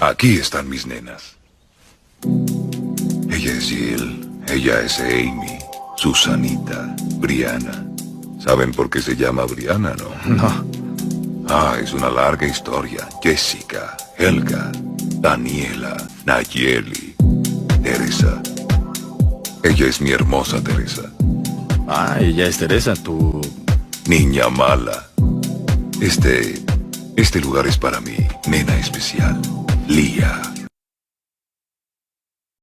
Aquí están mis nenas. Ella es Jill, ella es Amy, Susanita, Brianna. ¿Saben por qué se llama Brianna, no? No. Es una larga historia. Jessica, Helga, Daniela, Nayeli, Teresa. Ella es mi hermosa Teresa. Ella es Teresa, tu... Niña mala. Este lugar es para mi nena especial, Lía.